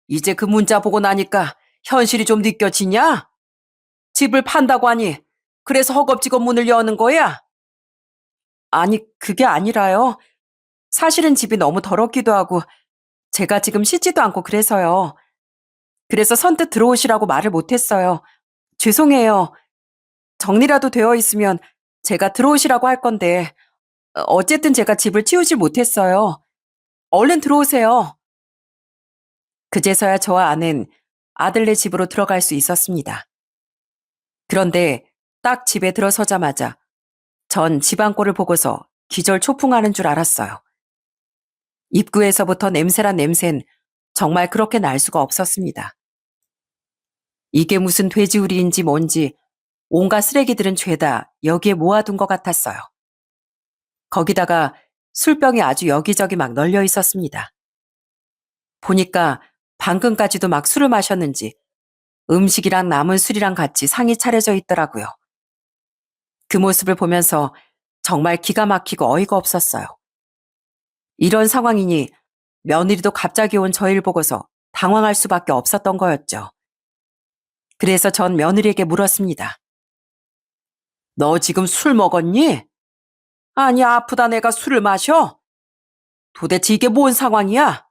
이제 그 문자 보고 나니까 현실이 좀 느껴지냐? 집을 판다고 하니 그래서 허겁지겁 문을 여는 거야? 아니, 그게 아니라요. 사실은 집이 너무 더럽기도 하고 제가 지금 씻지도 않고 그래서요. 그래서 선뜻 들어오시라고 말을 못했어요. 죄송해요. 정리라도 되어 있으면 제가 들어오시라고 할 건데 어쨌든 제가 집을 치우질 못했어요. 얼른 들어오세요. 그제서야 저와 아는 아들네 집으로 들어갈 수 있었습니다. 그런데 딱 집에 들어서자마자 전 집안꼴을 보고서 기절초풍하는 줄 알았어요. 입구에서부터 냄새란 냄새는 정말 그렇게 날 수가 없었습니다. 이게 무슨 돼지우리인지 뭔지 온갖 쓰레기들은 죄다 여기에 모아둔 것 같았어요. 거기다가 술병이 아주 여기저기 막 널려 있었습니다. 보니까 방금까지도 막 술을 마셨는지 음식이랑 남은 술이랑 같이 상이 차려져 있더라고요. 그 모습을 보면서 정말 기가 막히고 어이가 없었어요. 이런 상황이니 며느리도 갑자기 온 저희를 보고서 당황할 수밖에 없었던 거였죠. 그래서 전 며느리에게 물었습니다. 너 지금 술 먹었니? 아니, 아프다 내가 술을 마셔? 도대체 이게 뭔 상황이야?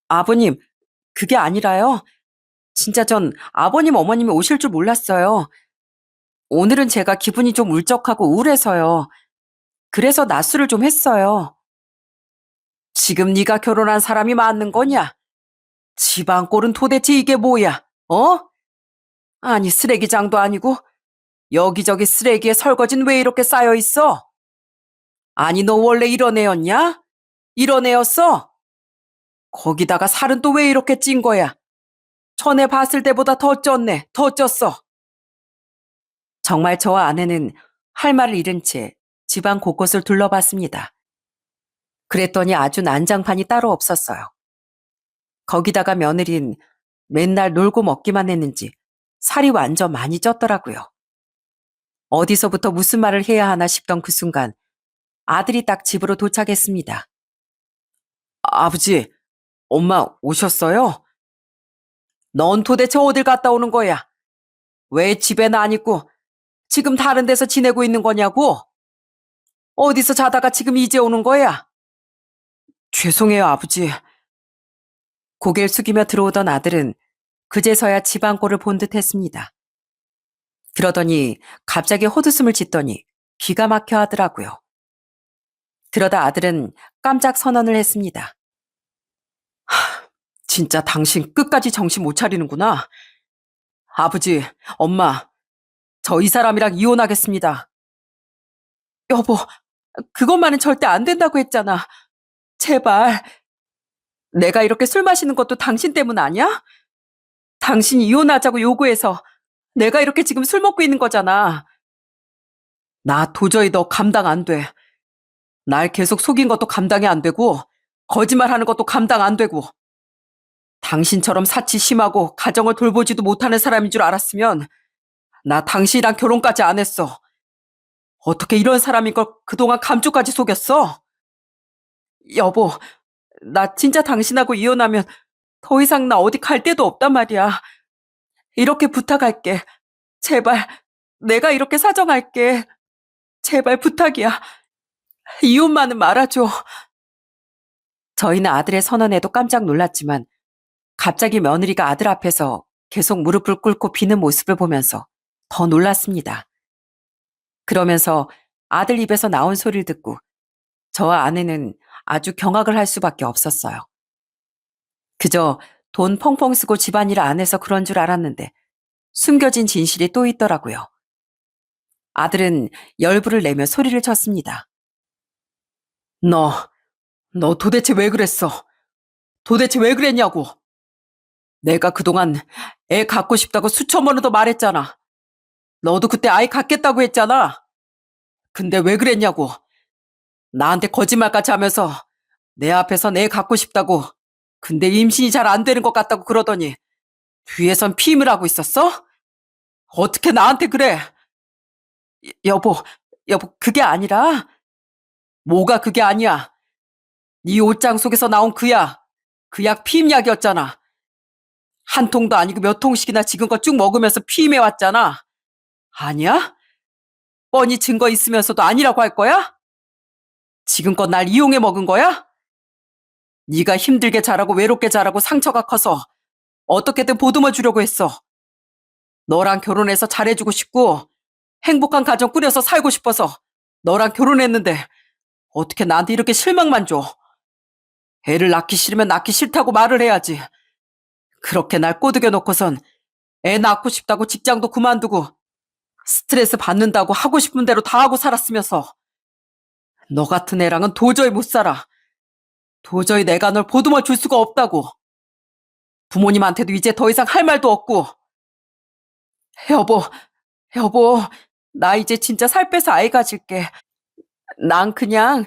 아버님, 그게 아니라요. 진짜 전 아버님, 어머님이 오실 줄 몰랐어요. 오늘은 제가 기분이 좀 울적하고 우울해서요. 그래서 낮술을 좀 했어요. 지금 네가 결혼한 사람이 맞는 거냐? 집안 꼴은 도대체 이게 뭐야? 어? 아니, 쓰레기장도 아니고 여기저기 쓰레기에 설거지는 왜 이렇게 쌓여 있어? 아니, 너 원래 이런 애였냐? 이런 애였어? 거기다가 살은 또 왜 이렇게 찐 거야? 전에 봤을 때보다 더 쪘네, 더 쪘어. 정말 저와 아내는 할 말을 잃은 채 집안 곳곳을 둘러봤습니다. 그랬더니 아주 난장판이 따로 없었어요. 거기다가 며느린 맨날 놀고 먹기만 했는지 살이 완전 많이 쪘더라고요. 어디서부터 무슨 말을 해야 하나 싶던 그 순간 아들이 딱 집으로 도착했습니다. 아버지, 엄마 오셨어요? 넌 도대체 어딜 갔다 오는 거야? 왜 집에는 안 있고 지금 다른 데서 지내고 있는 거냐고? 어디서 자다가 지금 이제 오는 거야? 죄송해요, 아버지. 고개를 숙이며 들어오던 아들은 그제서야 집안 꼴을 본 듯 했습니다. 그러더니 갑자기 헛웃음을 짓더니 기가 막혀 하더라고요. 그러다 아들은 깜짝 선언을 했습니다. 진짜 당신 끝까지 정신 못 차리는구나. 아버지, 엄마, 저 이 사람이랑 이혼하겠습니다. 여보, 그것만은 절대 안 된다고 했잖아. 제발. 내가 이렇게 술 마시는 것도 당신 때문 아니야? 당신이 이혼하자고 요구해서 내가 이렇게 지금 술 먹고 있는 거잖아. 나 도저히 너 감당 안 돼. 날 계속 속인 것도 감당이 안 되고, 거짓말하는 것도 감당 안 되고, 당신처럼 사치 심하고 가정을 돌보지도 못하는 사람인 줄 알았으면 나 당신이랑 결혼까지 안 했어. 어떻게 이런 사람인 걸 그동안 감쪽까지 속였어? 여보, 나 진짜 당신하고 이혼하면 더 이상 나 어디 갈 데도 없단 말이야. 이렇게 부탁할게. 제발, 내가 이렇게 사정할게. 제발 부탁이야. 이혼만은 말아줘. 저희는 아들의 선언에도 깜짝 놀랐지만 갑자기 며느리가 아들 앞에서 계속 무릎을 꿇고 비는 모습을 보면서 더 놀랐습니다. 그러면서 아들 입에서 나온 소리를 듣고 저와 아내는 아주 경악을 할 수밖에 없었어요. 그저 돈 펑펑 쓰고 집안일을 안 해서 그런 줄 알았는데 숨겨진 진실이 또 있더라고요. 아들은 열불을 내며 소리를 쳤습니다. 너, 너 도대체 왜 그랬어? 도대체 왜 그랬냐고? 내가 그동안 애 갖고 싶다고 수천 번을 말했잖아. 너도 그때 아이 갖겠다고 했잖아. 근데 왜 그랬냐고. 나한테 거짓말까지 하면서 내 앞에선 애 갖고 싶다고. 근데 임신이 잘 안 되는 것 같다고 그러더니 뒤에선 피임을 하고 있었어? 어떻게 나한테 그래? 여보, 여보, 그게 아니라. 뭐가 그게 아니야? 네 옷장 속에서 나온 그 약. 그 약 피임약이었잖아. 한 통도 아니고 몇 통씩이나 지금껏 쭉 먹으면서 피임해왔잖아. 아니야? 뻔히 증거 있으면서도 아니라고 할 거야? 지금껏 날 이용해 먹은 거야? 네가 힘들게 자라고 외롭게 자라고 상처가 커서 어떻게든 보듬어 주려고 했어. 너랑 결혼해서 잘해주고 싶고 행복한 가정 꾸려서 살고 싶어서 너랑 결혼했는데 어떻게 나한테 이렇게 실망만 줘? 애를 낳기 싫으면 낳기 싫다고 말을 해야지. 그렇게 날 꼬드겨 놓고선 애 낳고 싶다고 직장도 그만두고 스트레스 받는다고 하고 싶은 대로 다 하고 살았으면서 너 같은 애랑은 도저히 못 살아. 도저히 내가 널 보듬어 줄 수가 없다고. 부모님한테도 이제 더 이상 할 말도 없고. 여보, 여보, 나 이제 진짜 살 빼서 아이 가질게. 난 그냥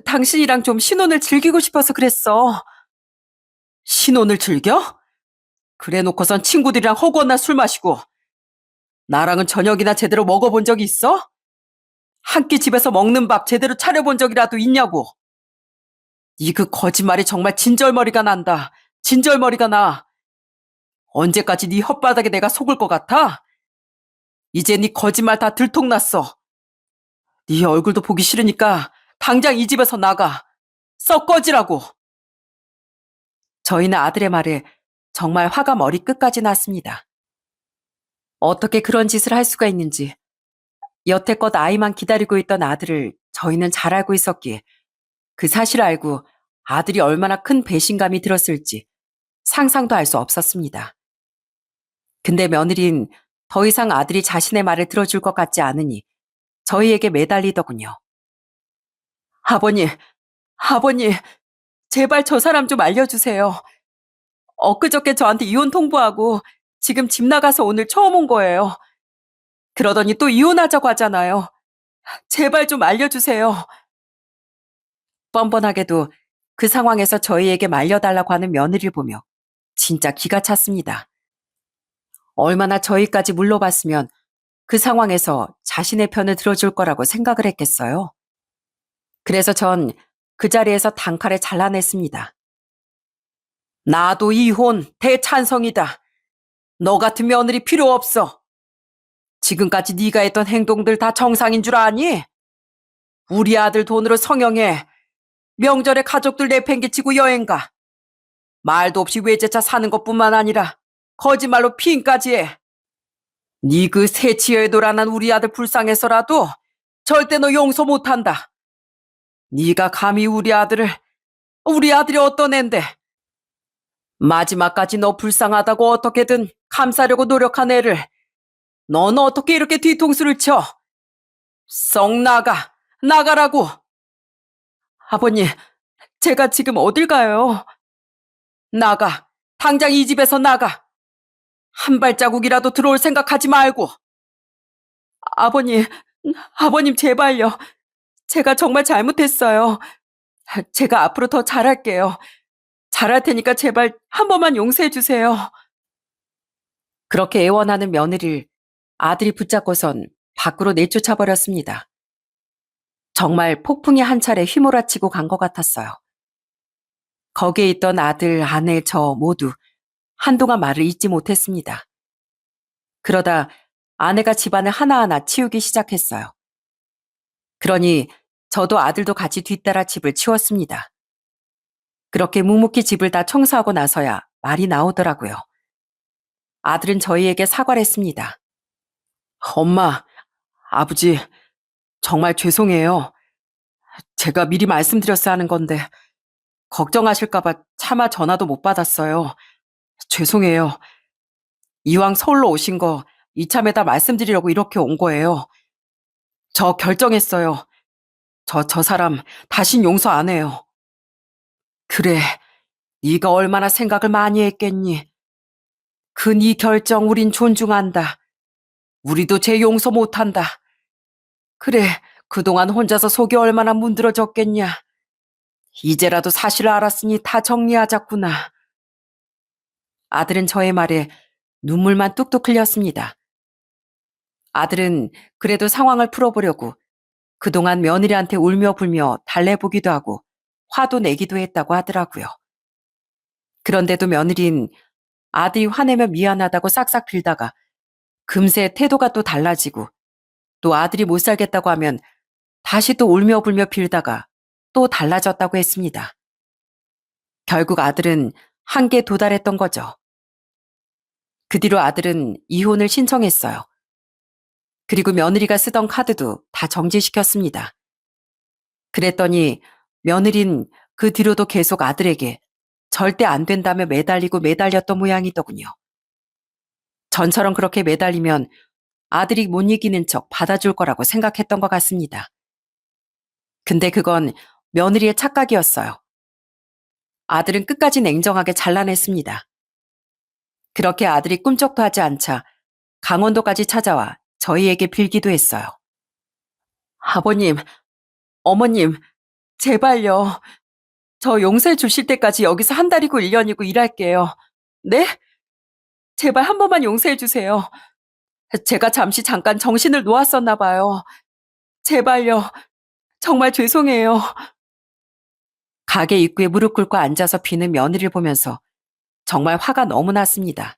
당신이랑 좀 신혼을 즐기고 싶어서 그랬어. 신혼을 즐겨? 그래 놓고선 친구들이랑 허구한 술 마시고 나랑은 저녁이나 제대로 먹어본 적이 있어? 한 끼 집에서 먹는 밥 제대로 차려본 적이라도 있냐고. 네 그 거짓말이 정말 진절머리가 난다. 진절머리가 나. 언제까지 네 혓바닥에 내가 속을 것 같아? 이제 네 거짓말 다 들통났어. 네 얼굴도 보기 싫으니까 당장 이 집에서 나가. 썩 꺼지라고. 저희는 아들의 말에 정말 화가 머리끝까지 났습니다. 어떻게 그런 짓을 할 수가 있는지, 여태껏 아이만 기다리고 있던 아들을 저희는 잘 알고 있었기에 그 사실을 알고 아들이 얼마나 큰 배신감이 들었을지 상상도 할 수 없었습니다. 근데 며느리는 더 이상 아들이 자신의 말을 들어줄 것 같지 않으니 저희에게 매달리더군요. 아버님, 아버님, 제발 저 사람 좀 알려주세요. 엊그저께 저한테 이혼 통보하고 지금 집 나가서 오늘 처음 온 거예요. 그러더니 또 이혼하자고 하잖아요. 제발 좀 알려주세요. 뻔뻔하게도 그 상황에서 저희에게 말려달라고 하는 며느리를 보며 진짜 기가 찼습니다. 얼마나 저희까지 물러봤으면 그 상황에서 자신의 편을 들어줄 거라고 생각을 했겠어요. 그래서 전 그 자리에서 단칼에 잘라냈습니다. 나도 이혼 대찬성이다. 너 같은 며느리 필요 없어. 지금까지 네가 했던 행동들 다 정상인 줄 아니? 우리 아들 돈으로 성형해. 명절에 가족들 내팽개치고 여행 가. 말도 없이 외제차 사는 것뿐만 아니라 거짓말로 피임까지 해. 네 그 새치여에 도란한 우리 아들 불쌍해서라도 절대 너 용서 못한다. 네가 감히 우리 아들이 어떤 앤데 마지막까지 너 불쌍하다고 어떻게든 감싸려고 노력한 애를 넌 어떻게 이렇게 뒤통수를 쳐? 썩 나가라고. 아버님, 제가 지금 어딜 가요? 나가. 당장 이 집에서 나가. 한 발자국이라도 들어올 생각하지 말고. 아버님, 아버님 제발요. 제가 정말 잘못했어요. 제가 앞으로 더 잘할게요. 잘할 테니까 제발 한 번만 용서해 주세요. 그렇게 애원하는 며느리를 아들이 붙잡고선 밖으로 내쫓아 버렸습니다. 정말 폭풍이 한 차례 휘몰아치고 간 것 같았어요. 거기에 있던 아들, 아내, 저 모두 한동안 말을 잇지 못했습니다. 그러다 아내가 집안을 하나하나 치우기 시작했어요. 그러니 저도 아들도 같이 뒤따라 집을 치웠습니다. 그렇게 묵묵히 집을 다 청소하고 나서야 말이 나오더라고요. 아들은 저희에게 사과를 했습니다. 엄마, 아버지, 정말 죄송해요. 제가 미리 말씀드렸어야 하는 건데 걱정하실까봐 차마 전화도 못 받았어요. 죄송해요. 이왕 서울로 오신 거 이참에다 말씀드리려고 이렇게 온 거예요. 저 결정했어요. 저 사람 다신 용서 안 해요. 그래, 네가 얼마나 생각을 많이 했겠니? 그 네 결정 우린 존중한다. 우리도 쟤 용서 못한다. 그래, 그동안 혼자서 속이 얼마나 문드러졌겠냐. 이제라도 사실을 알았으니 다 정리하자꾸나. 아들은 저의 말에 눈물만 뚝뚝 흘렸습니다. 아들은 그래도 상황을 풀어보려고 그동안 며느리한테 울며 불며 달래보기도 하고 화도 내기도 했다고 하더라고요. 그런데도 며느리는 아들이 화내면 미안하다고 싹싹 빌다가 금세 태도가 또 달라지고 또 아들이 못 살겠다고 하면 다시 또 울며 불며 빌다가 또 달라졌다고 했습니다. 결국 아들은 한계에 도달했던 거죠. 그 뒤로 아들은 이혼을 신청했어요. 그리고 며느리가 쓰던 카드도 다 정지시켰습니다. 그랬더니 며느린 그 뒤로도 계속 아들에게 절대 안 된다며 매달리고 매달렸던 모양이더군요. 전처럼 그렇게 매달리면 아들이 못 이기는 척 받아줄 거라고 생각했던 것 같습니다. 근데 그건 며느리의 착각이었어요. 아들은 끝까지 냉정하게 잘라냈습니다. 그렇게 아들이 꿈쩍도 하지 않자 강원도까지 찾아와 저희에게 빌기도 했어요. 아버님, 어머님, 제발요. 저 용서해 주실 때까지 여기서 한 달이고 1년이고 일할게요. 네? 제발 한 번만 용서해 주세요. 제가 잠깐 정신을 놓았었나 봐요. 제발요. 정말 죄송해요. 가게 입구에 무릎 꿇고 앉아서 비는 며느리를 보면서 정말 화가 너무 났습니다.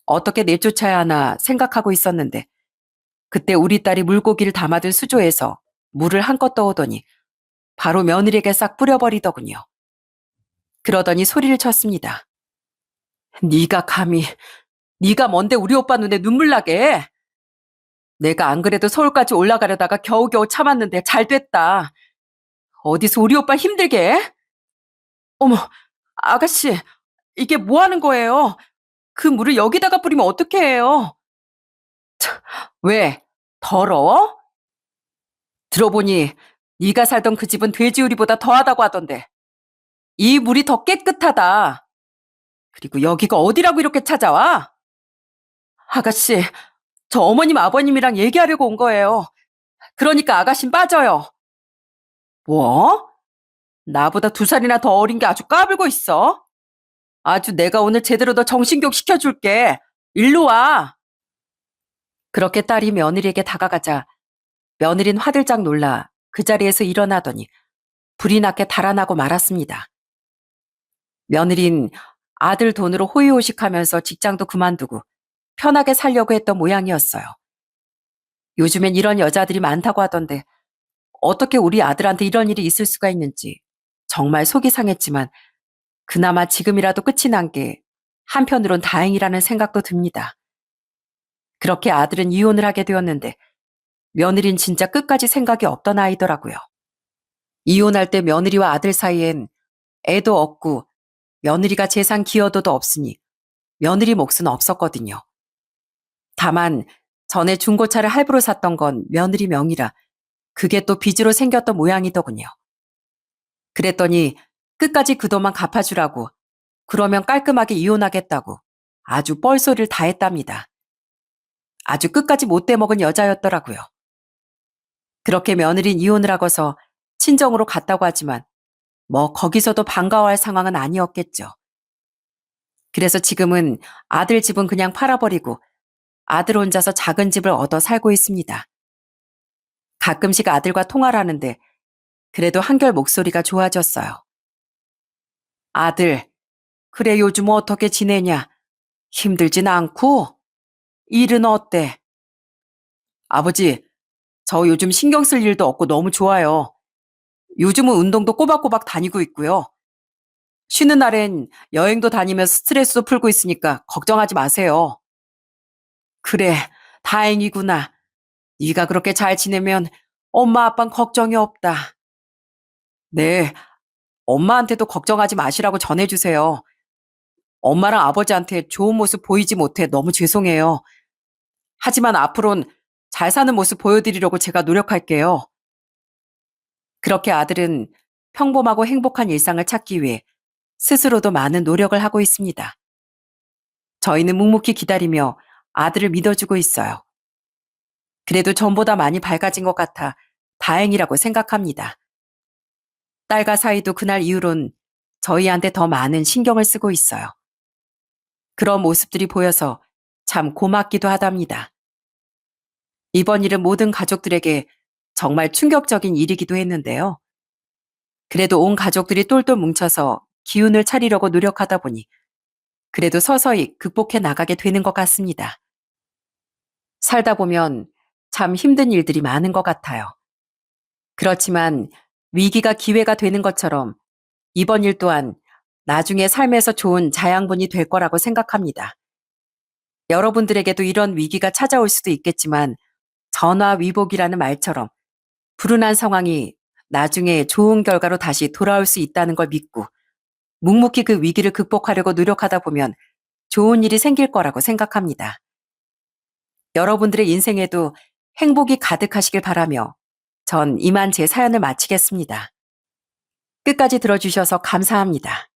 어떻게 내쫓아야 하나 생각하고 있었는데 그때 우리 딸이 물고기를 담아둔 수조에서 물을 한껏 떠오더니 바로 며느리에게 싹 뿌려버리더군요. 그러더니 소리를 쳤습니다. 네가 감히, 네가 뭔데 우리 오빠 눈에 눈물 나게 해? 내가 안 그래도 서울까지 올라가려다가 겨우겨우 참았는데 잘 됐다. 어디서 우리 오빠 힘들게 해? 어머, 아가씨, 이게 뭐 하는 거예요? 그 물을 여기다가 뿌리면 어떻게 해요? 왜? 더러워? 들어보니 네가 살던 그 집은 돼지우리보다 더하다고 하던데 이 물이 더 깨끗하다. 그리고 여기가 어디라고 이렇게 찾아와? 아가씨, 저 어머님 아버님이랑 얘기하려고 온 거예요. 그러니까 아가씨는 빠져요. 뭐? 나보다 2살이나 더 어린 게 아주 까불고 있어. 아주 내가 오늘 제대로 너 정신교육 시켜줄게. 일로 와. 그렇게 딸이 며느리에게 다가가자 며느리는 화들짝 놀라 그 자리에서 일어나더니 불이 나게 달아나고 말았습니다. 며느린 아들 돈으로 호의호식하면서 직장도 그만두고 편하게 살려고 했던 모양이었어요. 요즘엔 이런 여자들이 많다고 하던데 어떻게 우리 아들한테 이런 일이 있을 수가 있는지 정말 속이 상했지만 그나마 지금이라도 끝이 난 게 한편으론 다행이라는 생각도 듭니다. 그렇게 아들은 이혼을 하게 되었는데 며느린 진짜 끝까지 생각이 없던 아이더라고요. 이혼할 때 며느리와 아들 사이엔 애도 없고 며느리가 재산 기여도도 없으니 며느리 몫은 없었거든요. 다만 전에 중고차를 할부로 샀던 건 며느리 명의라 그게 또 빚으로 생겼던 모양이더군요. 그랬더니 끝까지 그 돈만 갚아주라고 그러면 깔끔하게 이혼하겠다고 아주 뻘소리를 다 했답니다. 아주 끝까지 못돼 먹은 여자였더라고요. 그렇게 며느린 이혼을 하고서 친정으로 갔다고 하지만 뭐 거기서도 반가워할 상황은 아니었겠죠. 그래서 지금은 아들 집은 그냥 팔아버리고 아들 혼자서 작은 집을 얻어 살고 있습니다. 가끔씩 아들과 통화를 하는데 그래도 한결 목소리가 좋아졌어요. 아들, 그래 요즘 어떻게 지내냐? 힘들진 않고? 일은 어때? 아버지, 저 요즘 신경 쓸 일도 없고 너무 좋아요. 요즘은 운동도 꼬박꼬박 다니고 있고요. 쉬는 날엔 여행도 다니면서 스트레스도 풀고 있으니까 걱정하지 마세요. 그래, 다행이구나. 네가 그렇게 잘 지내면 엄마 아빠는 걱정이 없다. 네, 엄마한테도 걱정하지 마시라고 전해주세요. 엄마랑 아버지한테 좋은 모습 보이지 못해 너무 죄송해요. 하지만 앞으론 잘 사는 모습 보여드리려고 제가 노력할게요. 그렇게 아들은 평범하고 행복한 일상을 찾기 위해 스스로도 많은 노력을 하고 있습니다. 저희는 묵묵히 기다리며 아들을 믿어주고 있어요. 그래도 전보다 많이 밝아진 것 같아 다행이라고 생각합니다. 딸과 사이도 그날 이후론 저희한테 더 많은 신경을 쓰고 있어요. 그런 모습들이 보여서 참 고맙기도 하답니다. 이번 일은 모든 가족들에게 정말 충격적인 일이기도 했는데요. 그래도 온 가족들이 똘똘 뭉쳐서 기운을 차리려고 노력하다 보니 그래도 서서히 극복해 나가게 되는 것 같습니다. 살다 보면 참 힘든 일들이 많은 것 같아요. 그렇지만 위기가 기회가 되는 것처럼 이번 일 또한 나중에 삶에서 좋은 자양분이 될 거라고 생각합니다. 여러분들에게도 이런 위기가 찾아올 수도 있겠지만 전화위복이라는 말처럼 불운한 상황이 나중에 좋은 결과로 다시 돌아올 수 있다는 걸 믿고 묵묵히 그 위기를 극복하려고 노력하다 보면 좋은 일이 생길 거라고 생각합니다. 여러분들의 인생에도 행복이 가득하시길 바라며 전 이만 제 사연을 마치겠습니다. 끝까지 들어주셔서 감사합니다.